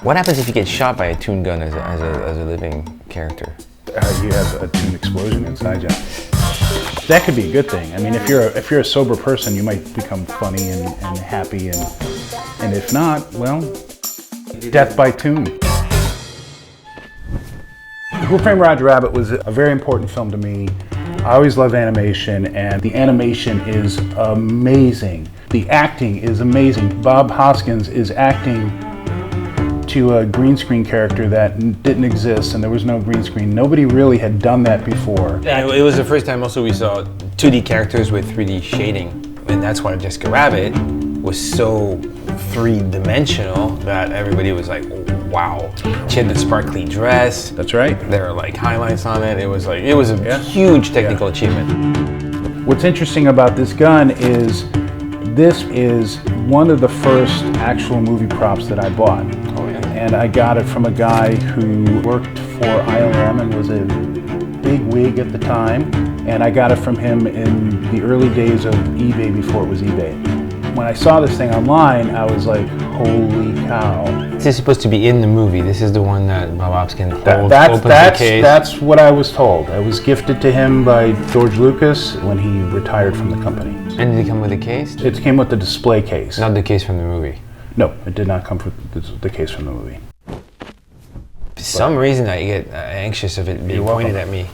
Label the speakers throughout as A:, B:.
A: What happens if you get shot by a Toon Gun as a living character?
B: You have a Toon explosion inside you. That could be a good thing. I mean, if you're a sober person, you might become funny and happy, and if not, well, death by Toon. Who Framed Roger Rabbit was a very important film to me. I always love animation, and the animation is amazing. The acting is amazing. Bob Hoskins is acting to a green screen character that didn't exist, and there was no green screen. Nobody really had done that before.
A: And it was the first time also we saw 2D characters with 3D shading, and that's why Jessica Rabbit was so three-dimensional that everybody was like, wow. She had the sparkly dress.
B: That's right.
A: There were like highlights on it. It was a huge technical achievement.
B: What's interesting about this gun is this is one of the first actual movie props that I bought.
A: Oh, yeah.
B: And I got it from a guy who worked for ILM and was a big wig at the time. And I got it from him in the early days of eBay before it was eBay. When I saw this thing online, I was like, holy cow.
A: This is supposed to be in the movie. This is the one that Bob Hoskins opens the case.
B: That's what I was told. It was gifted to him by George Lucas when he retired from the company.
A: And did it come with a case?
B: It came with the display case.
A: Not the case from the movie.
B: No, it did not come with the case from the movie.
A: For some reason I get anxious of it being pointed at me.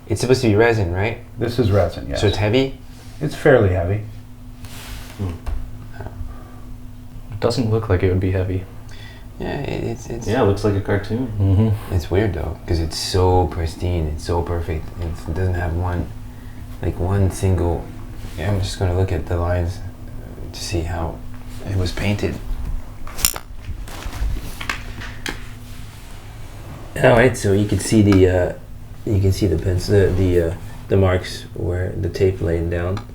A: It's supposed to be resin, right?
B: This is resin, yes.
A: So it's heavy?
B: It's fairly heavy.
C: It doesn't look like it would be heavy.
A: Yeah, it's
C: Yeah, it looks like a cartoon.
B: Mm-hmm.
A: It's weird though, because it's so pristine, it's so perfect. It doesn't have one single. Yeah, I'm just gonna look at the lines to see how it was painted. All right, so you can see the pencil, the marks where the tape laying down.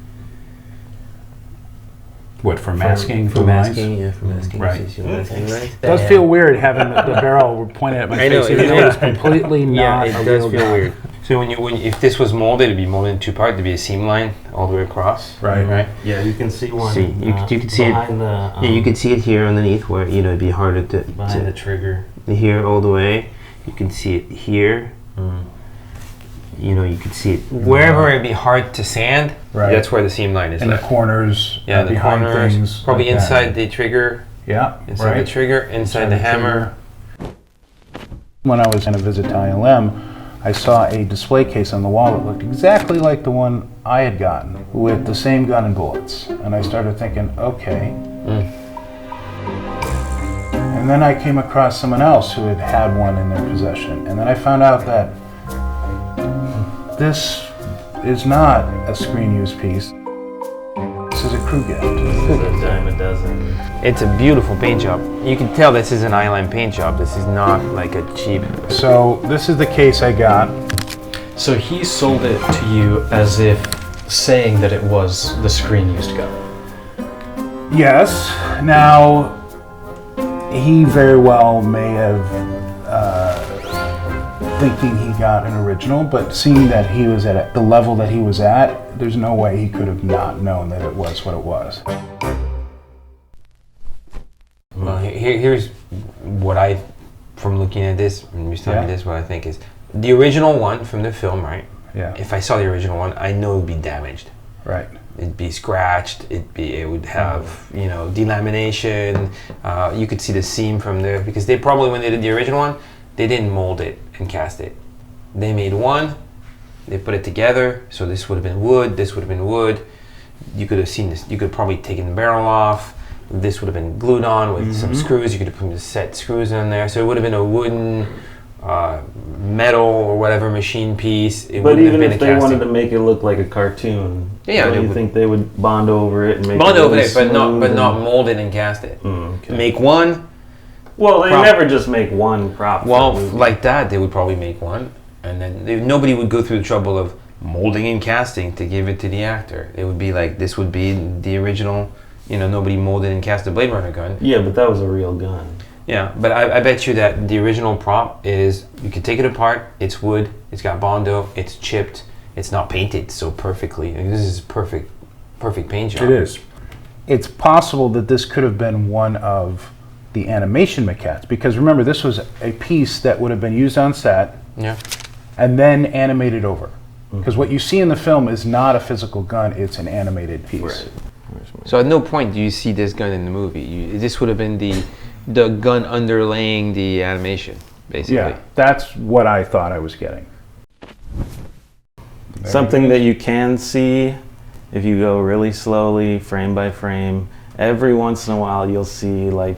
B: What, for masking?
A: For masking, yeah, for masking.
B: Right.
A: It
B: does feel weird having the barrel pointed at my face, even though it's completely not
A: it
B: a
A: does
B: real
A: feel
B: gun.
A: weird. So if this was molded, it'd be molded in two parts. There'd be a seam line all the way across.
B: Right.
C: Yeah, you can see one.
A: See, you can see
C: behind
A: it.
C: The,
A: You can see it here underneath, where it'd be harder
C: behind the trigger.
A: Here all the way. You can see it here. You can see it wherever it'd be hard to sand.
B: Right.
A: That's where the seam line is.
B: In the corners,
A: yeah, the
B: behind
A: corners,
B: things.
A: probably
B: like
A: inside
B: that.
A: the trigger.
B: Yeah,
A: Inside the trigger, inside the hammer.
B: When I was in a visit to ILM, I saw a display case on the wall that looked exactly like the one I had gotten, with the same gun and bullets. And I started thinking, okay. And then I came across someone else who had one in their possession. And then I found out that this is not a screen use piece. This is a crew gift.
C: A dime a dozen.
A: It's a beautiful paint job. You can tell this is an eyeline paint job. This is not like a cheap.
B: So this is the case I got.
C: So he sold it to you as if saying that it was the screen used gun.
B: Yes. Now, he very well may have thinking he got an original, but seeing that he was at the level that he was at, there's no way he could have not known that it was what it was.
A: Well, here's what from looking at this, and you telling me this, what I think is the original one from the film, right?
B: Yeah.
A: If I saw the original one, I know it would be damaged.
B: Right.
A: It'd be scratched. It would have delamination. You could see the seam from there because they probably, when they did the original one, they didn't mold it and cast it. They made one. They put it together. So this would have been wood. This would have been wood. You could have seen this. You could have probably taken the barrel off. This would have been glued on with some screws. You could have put the set screws in there. So it would have been a wooden, metal or whatever machine piece.
C: But even if they wanted to make it look like a cartoon, do you think they would bond over it and make
A: bond
C: it
A: over it, but
C: smooth
A: not mold it and cast it.
C: Okay.
A: Make one.
C: Well, they never just make one prop.
A: Well, like that, they would probably make one, and then nobody would go through the trouble of molding and casting to give it to the actor. It would be like this would be the original. Nobody molded and cast a Blade Runner gun.
C: Yeah, but that was a real gun.
A: Yeah, but I bet you that the original prop is, you can take it apart, it's wood, it's got Bondo, it's chipped, it's not painted so perfectly. This is perfect paint job.
B: It is. It's possible that this could have been one of the animation maquettes, because remember, this was a piece that would have been used on set
A: Yeah.
B: and then animated over. Because what you see in the film is not a physical gun, it's an animated piece.
C: Right.
A: So at no point do you see this gun in the movie. This would have been the gun underlaying the animation, basically.
B: Yeah, that's what I thought I was getting.
D: Something that you can see if you go really slowly, frame by frame. Every once in a while you'll see like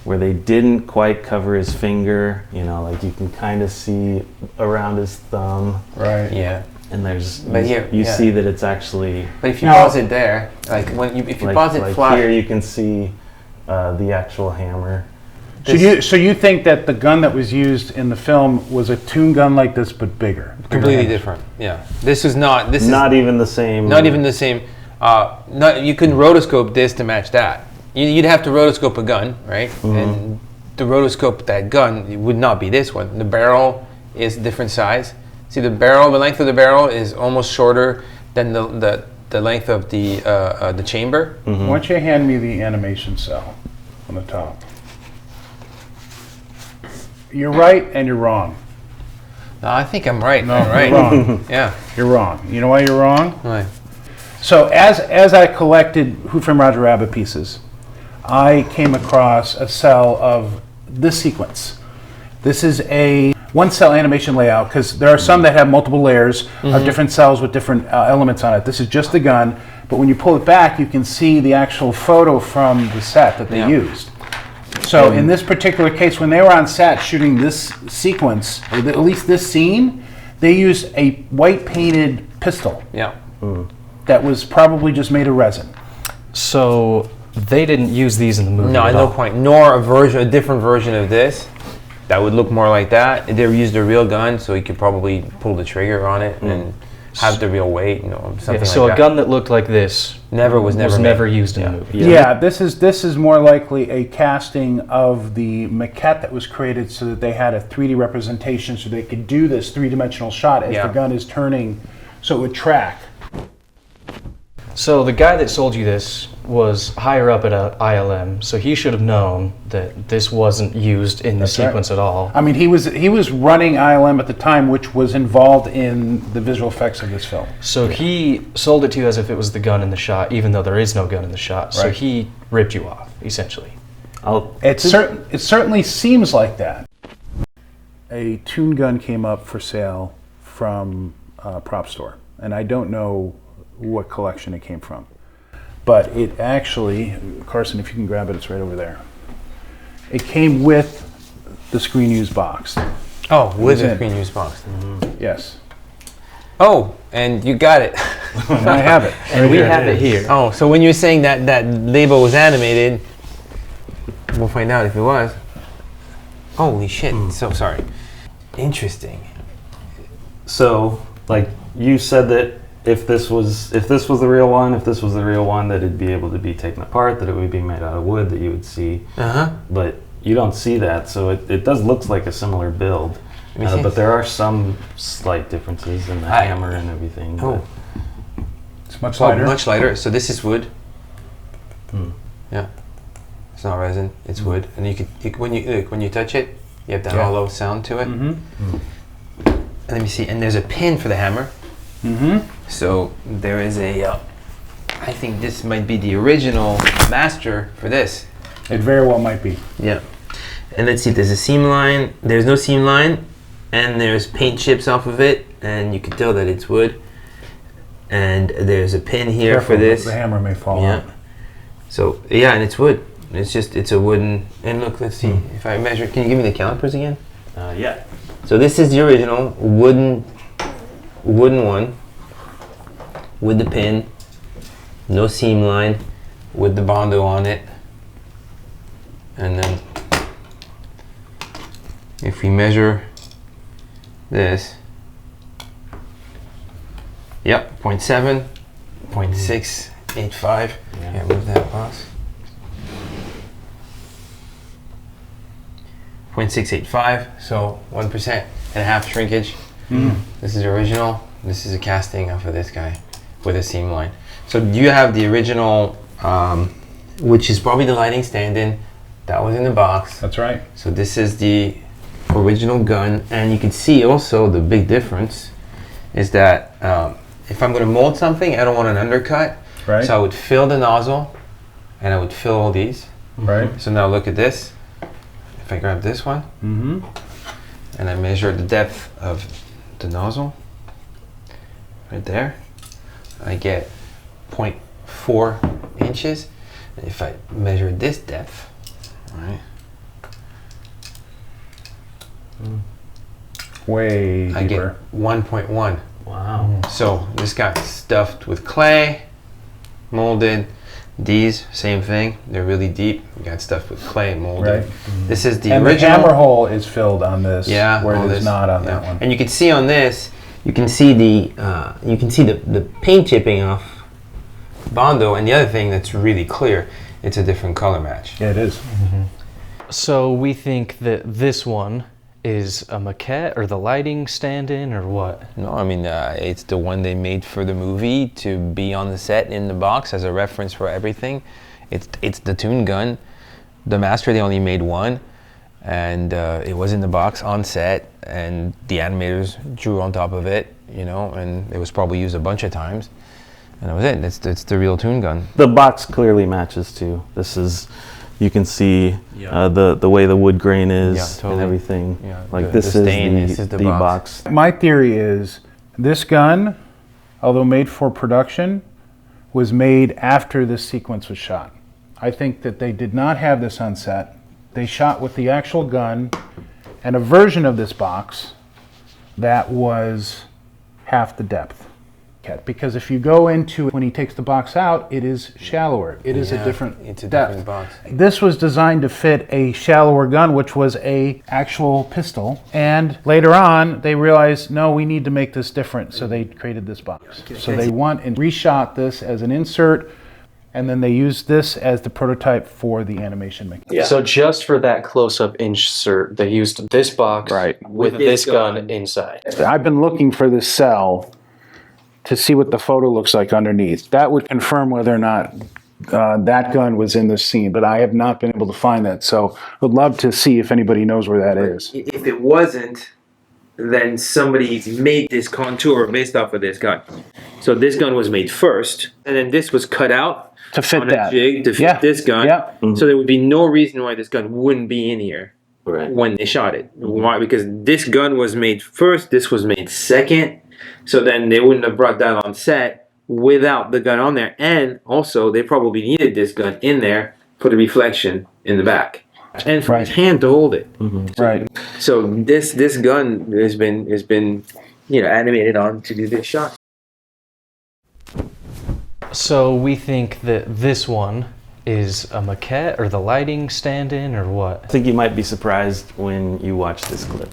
D: where they didn't quite cover his finger, you know, like you can kind of see around his thumb.
B: Right.
A: Yeah.
D: And there's,
A: But here,
D: you
A: yeah.
D: see that it's actually,
A: But if you
B: Now-
A: pause it there, like if you
D: like,
A: pause it
D: like
A: flat,
D: here you can see the actual hammer.
B: So you think that the gun that was used in the film was a Toon Gun like this, but bigger?
A: completely different. Yeah. This is not. This is
D: Not even the same.
A: not even the same. You couldn't rotoscope this to match that. You'd have to rotoscope a gun, right? And the rotoscope that gun would not be this one. The barrel is different size. See, the length of the barrel is almost shorter than the length of the chamber.
B: Why don't you hand me the animation cell on the top? You're right and you're wrong.
A: No, I think I'm right.
B: No,
A: I'm right.
B: you're wrong.
A: Yeah.
B: You're wrong. You know why you're wrong?
A: Right.
B: So as I collected Who Framed Roger Rabbit pieces, I came across a cell of this sequence. This is a one cell animation layout, because there are some that have multiple layers of different cells with different elements on it. This is just the gun, but when you pull it back, you can see the actual photo from the set that they
A: Yeah.
B: used. So in this particular case, when they were on set shooting this sequence, or at least this scene, they used a white painted pistol
A: Yeah.
B: that was probably just made of resin.
C: So they didn't use these in the movie.
A: No,
C: at
A: at no
C: all.
A: point. Nor a different version of this that would look more like that. They used a real gun, so you could probably pull the trigger on it and have the real weight, something
C: Yeah,
A: like
C: so
A: that.
C: a gun that looked like this
A: was never made.
C: used in the movie.
B: Yeah, this is more likely a casting of the maquette that was created so that they had a 3D representation, so they could do this three-dimensional shot as
A: Yeah.
B: the gun is turning, so it would track.
C: So the guy that sold you this was higher up at ILM, so he should have known that this wasn't used in the
B: That's right.
C: sequence at all.
B: I mean, he was running ILM at the time, which was involved in the visual effects of this film.
C: So he sold it to you as if it was the gun in the shot, even though there is no gun in the shot. So
B: Right.
C: he ripped you off, essentially.
B: It certainly seems like that. A Toon Gun came up for sale from a prop store, and I don't know what collection it came from. But it actually, Carson, if you can grab it, it's right over there. It came with the screen use box.
A: Oh, with
B: was
A: the
B: in.
A: screen use box.
B: Yes.
A: Oh, and you got it.
B: And I have it.
C: And we have it here.
A: Oh, so when you're saying that label was animated, we'll find out if it was. Holy shit! So sorry. Interesting.
D: So, like you said that if this was the real one, that it'd be able to be taken apart, that it would be made out of wood, that you would see. But you don't see that, so it does look like a similar build.
A: me see.
D: But there are some slight differences in the hammer and everything.
A: Oh.
B: It's much lighter.
A: Much lighter. So this is wood. Yeah. It's not resin. It's wood, and when you touch it, you have that hollow sound to it. And let me see. And there's a pin for the hammer. So there is a. I think this might be the original master for this.
B: It very well might be.
A: Yeah. And let's see. There's a seam line. There's no seam line, and there's paint chips off of it, and you can tell that it's wood. And there's a pin here
B: Careful,
A: for this.
B: the hammer may fall out.
A: So yeah, and it's wood. It's a wooden. And look, let's see if I measure. Can you give me the calipers again?
D: Yeah.
A: So this is the original wooden one with the pin, no seam line, with the Bondo on it. And then if we measure this, yep, 0.7, 0.685. Yeah, move that, boss. 0.685, so 1.5% shrinkage. This is original. This is a casting off of this guy with a seam line. So you have the original, which is probably the lighting stand-in That was in the box.
B: That's right.
A: So this is the original gun, and you can see also the big difference is that if I'm going to mold something, I don't want an undercut.
B: Right.
A: So I would fill the nozzle, and I would fill all these.
B: Right.
A: So now look at this. If I grab this one, and I measure the depth of the nozzle, right there, I get 0.4 inches. And if I measure this depth, right,
B: Way
A: I
B: deeper.
A: get 1.1.
C: Wow.
A: So this got stuffed with clay, molded. These, same thing. They're really deep. We got stuffed with clay, molded.
B: Right.
A: This is the
B: And
A: original.
B: the hammer hole is filled on this, where
A: all
B: it is
A: this,
B: not on
A: yeah.
B: that one.
A: And you can see on this, you can see the paint chipping off Bondo. And the other thing that's really clear, it's a different color match.
B: Yeah, it is.
C: So we think that this one is a maquette, or the lighting stand-in, or what?
A: No, I mean, it's the one they made for the movie to be on the set in the box as a reference for everything. It's the Toon Gun. The Master, they only made one, and it was in the box on set, and the animators drew on top of it, you know, and it was probably used a bunch of times. And that was it. It's the real Toon Gun.
D: The box clearly matches too. This is, you can see the way the wood grain is
A: totally.
D: and everything.
A: Yeah,
D: Like
A: the
D: this,
A: stain,
D: is
A: this is
D: the
A: the
D: box.
B: My theory is this gun, although made for production, was made after this sequence was shot. I think that they did not have this on set. They shot with the actual gun and a version of this box that was half the depth. Because if you go into it, when he takes the box out, it is shallower. It is a different
A: It's a
B: depth.
A: different box.
B: This was designed to fit a shallower gun, which was a actual pistol. And later on, they realized, no, we need to make this different. So they created this box. So they went and reshot this as an insert, and then they used this as the prototype for the animation mechanic.
C: Yeah. So just for that close-up insert, they used this box with this gun inside.
B: I've been looking for this cell to see what the photo looks like underneath. That would confirm whether or not that gun was in this scene, but I have not been able to find that. So would love to see if anybody knows where that is.
A: If it wasn't, then somebody made this contour based off of this gun. So this gun was made first, and then this was cut out
B: To fit
A: on
B: that.
A: a jig to fit this gun.
B: Yeah.
A: So there would be no reason why this gun wouldn't be in here
D: Right.
A: when they shot it. Why? Because this gun was made first, this was made second. So then they wouldn't have brought that on set without the gun on there. And also, they probably needed this gun in there for the reflection in the back. And for his hand to hold it.
B: Right.
A: So this gun has been animated on to do this shot.
C: So we think that this one is a maquette, or the lighting stand-in, or what?
D: I think you might be surprised when you watch this clip.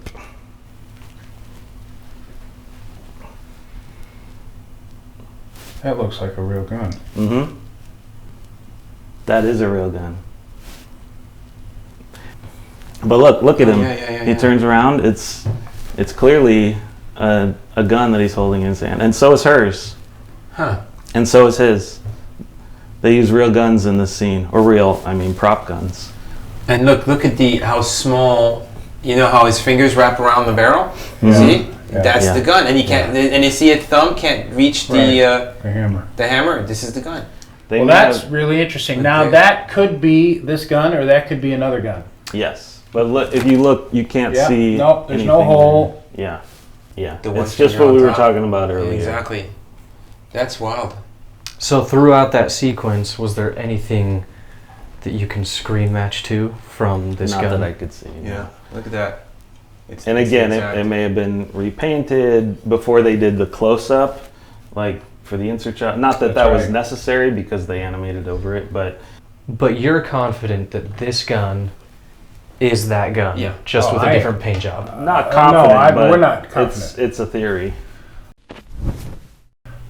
B: That looks like a real gun.
D: Mm-hmm. That is a real gun. But look at him. He turns around. It's clearly a gun that he's holding in his hand, and so is hers.
A: Huh.
D: And so is his. They use real guns in this scene, or prop guns.
A: And look at how small. You know how his fingers wrap around the barrel. See, that's the gun, and he can't. And you see, his thumb can't reach
B: The hammer.
A: the hammer. This is the gun.
B: Well, that's really interesting. Now, that could be this gun, or that could be another gun.
D: Yes, but look, if you look, you can't see.
B: No, there's no
D: anything
B: hole.
D: there. Yeah.
A: The one
D: It's just
A: finger
D: what
A: on
D: we were
A: top.
D: talking about earlier.
A: Exactly. That's wild.
C: So throughout that sequence, was there anything that you can screen match to from this
D: Not
C: gun?
D: that I could see.
A: Yeah. Look at that.
D: And again, it may have been repainted before they did the close-up, like for the insert shot. Not that that was necessary because they animated over it, but
C: you're confident that this gun is that gun, just with a different paint job.
D: not confident. But
B: we're not confident.
D: It's a theory.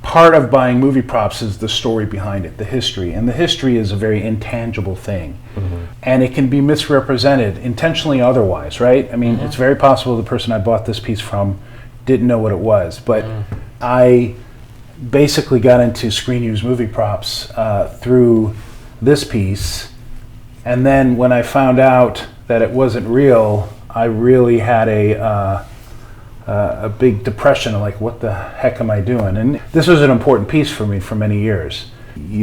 B: Part of buying movie props is the story behind it, the history. And the history is a very intangible thing. And it can be misrepresented, intentionally or otherwise, right? I mean, it's very possible the person I bought this piece from didn't know what it was. But I basically got into screen use movie props through this piece. And then when I found out that it wasn't real, I really had a big depression of like, what the heck am I doing? And this was an important piece for me for many years.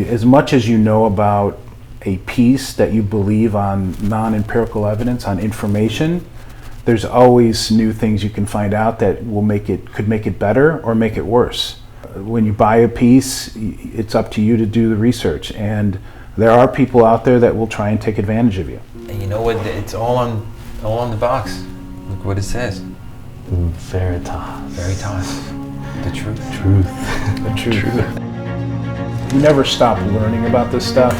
B: As much as you know about a piece that you believe on non-empirical evidence, on information, there's always new things you can find out that could make it better or make it worse. When you buy a piece, it's up to you to do the research, and there are people out there that will try and take advantage of you.
A: And you know what? It's all on the box. Look what it says.
C: Veritas.
A: Veritas. The truth.
B: The truth. You never stop learning about this stuff.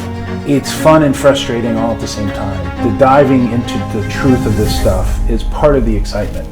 B: It's fun and frustrating all at the same time. The diving into the truth of this stuff is part of the excitement.